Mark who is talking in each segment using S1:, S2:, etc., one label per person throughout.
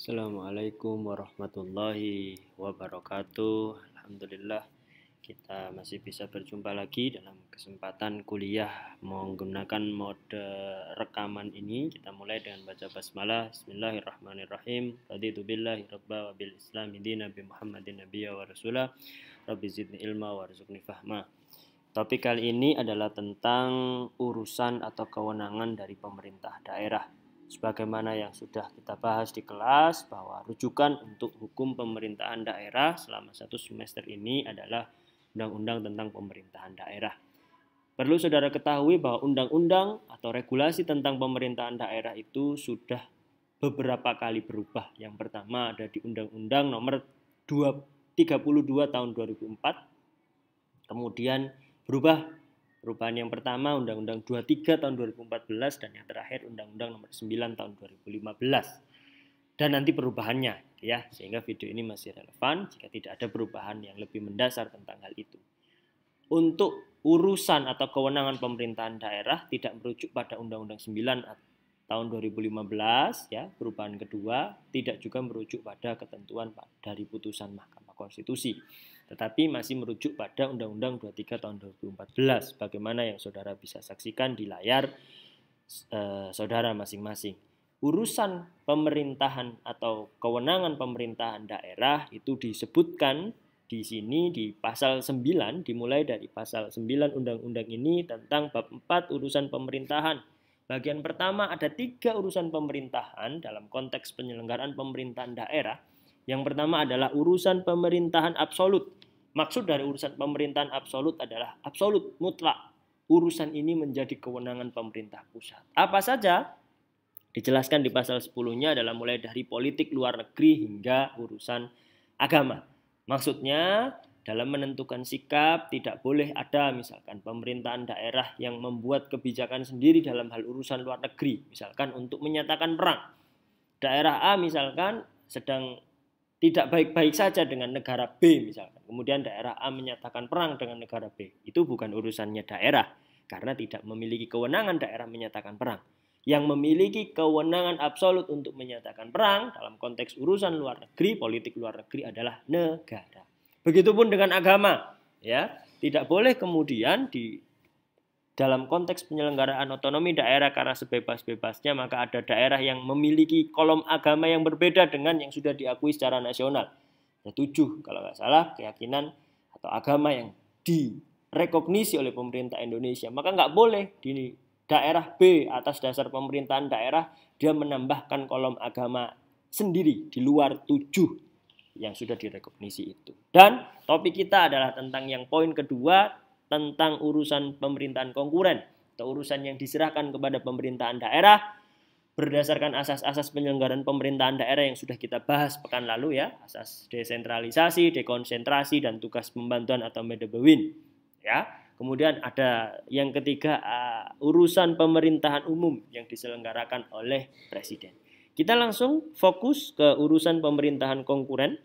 S1: Assalamualaikum warahmatullahi wabarakatuh. Alhamdulillah kita masih bisa berjumpa lagi dalam kesempatan kuliah menggunakan mode rekaman ini. Kita mulai dengan baca basmalah. Bismillahirrahmanirrahim. Raditu billahi rabba wa bil islami dina bi Muhammadin nabiyya wa rasulah. Rabbi zidni ilma warzuqni fahma. Topik kali ini adalah tentang urusan atau kewenangan dari pemerintah daerah. Sebagaimana yang sudah kita bahas di kelas, bahwa rujukan untuk hukum pemerintahan daerah selama satu semester ini adalah Undang-Undang tentang Pemerintahan Daerah. Perlu saudara ketahui bahwa undang-undang atau regulasi tentang pemerintahan daerah itu sudah beberapa kali berubah. Yang pertama ada di Undang-Undang nomor 32 tahun 2004, kemudian berubah. Perubahan yang pertama Undang-Undang 23 tahun 2014 dan yang terakhir Undang-Undang nomor 9 tahun 2015. Dan nanti perubahannya ya, sehingga video ini masih relevan jika tidak ada perubahan yang lebih mendasar tentang hal itu. Untuk urusan atau kewenangan pemerintahan daerah tidak merujuk pada Undang-Undang 9 tahun 2015 ya, perubahan kedua tidak juga merujuk pada ketentuan dari putusan Mahkamah Konstitusi, tetapi masih merujuk pada Undang-Undang 23 tahun 2014 bagaimana yang saudara bisa saksikan di layar saudara masing-masing. Urusan pemerintahan atau kewenangan pemerintahan daerah itu disebutkan di sini di pasal 9, dimulai dari pasal 9 undang-undang ini tentang bab 4 urusan pemerintahan. Bagian pertama ada 3 urusan pemerintahan dalam konteks penyelenggaraan pemerintahan daerah. Yang pertama adalah urusan pemerintahan absolut. Maksud dari urusan pemerintahan absolut adalah absolut, mutlak. Urusan ini menjadi kewenangan pemerintah pusat. Apa saja? Dijelaskan di pasal 10-nya adalah mulai dari politik luar negeri hingga urusan agama. Maksudnya dalam menentukan sikap tidak boleh ada misalkan pemerintahan daerah yang membuat kebijakan sendiri dalam hal urusan luar negeri. Misalkan untuk menyatakan perang. Daerah A misalkan sedang tidak baik-baik saja dengan negara B misalkan. Kemudian daerah A menyatakan perang dengan negara B. Itu bukan urusannya daerah karena tidak memiliki kewenangan daerah menyatakan perang. Yang memiliki kewenangan absolut untuk menyatakan perang dalam konteks urusan luar negeri, politik luar negeri adalah negara. Begitupun dengan agama, ya. Tidak boleh kemudian di dalam konteks penyelenggaraan otonomi daerah karena sebebas-bebasnya maka ada daerah yang memiliki kolom agama yang berbeda dengan yang sudah diakui secara nasional. Ada 7 kalau nggak salah keyakinan atau agama yang direkognisi oleh pemerintah Indonesia. Maka nggak boleh di daerah B atas dasar pemerintahan daerah dia menambahkan kolom agama sendiri di luar 7 yang sudah direkognisi itu. Dan topik kita adalah tentang yang poin kedua, tentang urusan pemerintahan konkuren atau urusan yang diserahkan kepada pemerintahan daerah berdasarkan asas-asas penyelenggaraan pemerintahan daerah yang sudah kita bahas pekan lalu ya, asas desentralisasi, dekonsentrasi dan tugas pembantuan atau medebewin ya. Kemudian ada yang ketiga urusan pemerintahan umum yang diselenggarakan oleh presiden. Kita langsung fokus ke urusan pemerintahan konkuren.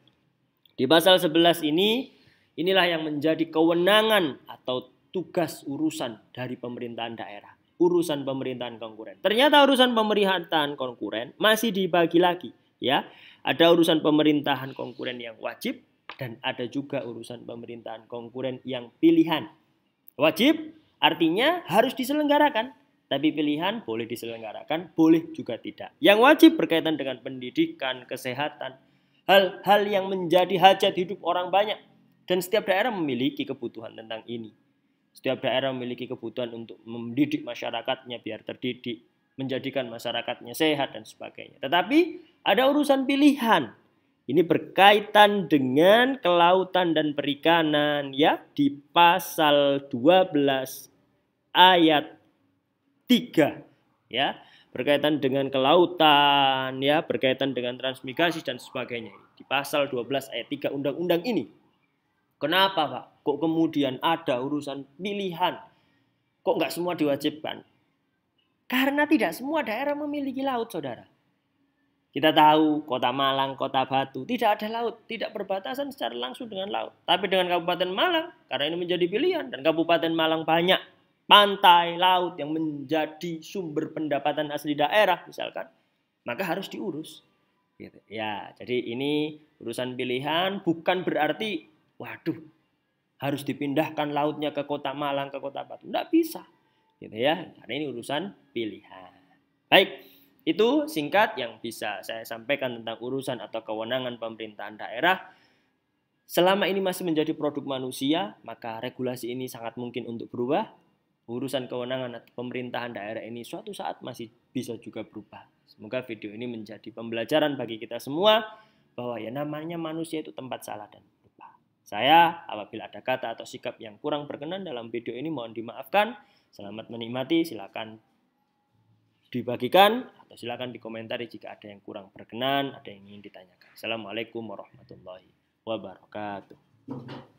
S1: Di pasal 11 ini, inilah yang menjadi kewenangan atau tugas urusan dari pemerintahan daerah. Urusan pemerintahan konkuren. Ternyata urusan pemerintahan konkuren masih dibagi lagi. Ya, ada urusan pemerintahan konkuren yang wajib dan ada juga urusan pemerintahan konkuren yang pilihan. Wajib artinya harus diselenggarakan. Tapi pilihan boleh diselenggarakan, boleh juga tidak. Yang wajib berkaitan dengan pendidikan, kesehatan, hal-hal yang menjadi hajat hidup orang banyak. Dan setiap daerah memiliki kebutuhan tentang ini. Setiap daerah memiliki kebutuhan untuk mendidik masyarakatnya biar terdidik, menjadikan masyarakatnya sehat dan sebagainya. Tetapi ada urusan pilihan. Ini berkaitan dengan kelautan dan perikanan ya di pasal 12 ayat 3 ya, berkaitan dengan kelautan ya, berkaitan dengan transmigrasi dan sebagainya di pasal 12 ayat 3 undang-undang ini. Kenapa Pak? Kok kemudian ada urusan pilihan? Kok nggak semua diwajibkan? Karena tidak semua daerah memiliki laut, saudara. Kita tahu kota Malang, kota Batu tidak ada laut, tidak berbatasan secara langsung dengan laut. Tapi dengan Kabupaten Malang, karena ini menjadi pilihan dan Kabupaten Malang banyak pantai, laut yang menjadi sumber pendapatan asli daerah misalkan, maka harus diurus. Gitu. Ya, jadi ini urusan pilihan, bukan berarti waduh harus dipindahkan lautnya ke kota Malang, ke kota Batu. Enggak bisa. Gitu ya. Karena ini urusan pilihan. Baik, itu singkat yang bisa saya sampaikan tentang urusan atau kewenangan pemerintahan daerah. Selama ini masih menjadi produk manusia, maka regulasi ini sangat mungkin untuk berubah. Urusan kewenangan atau pemerintahan daerah ini suatu saat masih bisa juga berubah. Semoga video ini menjadi pembelajaran bagi kita semua bahwa ya namanya manusia itu tempat salah dan lupa. Saya apabila ada kata atau sikap yang kurang berkenan dalam video ini mohon dimaafkan. Selamat menikmati, silakan dibagikan atau silakan dikomentari jika ada yang kurang berkenan, ada yang ingin ditanyakan. Assalamualaikum warahmatullahi wabarakatuh.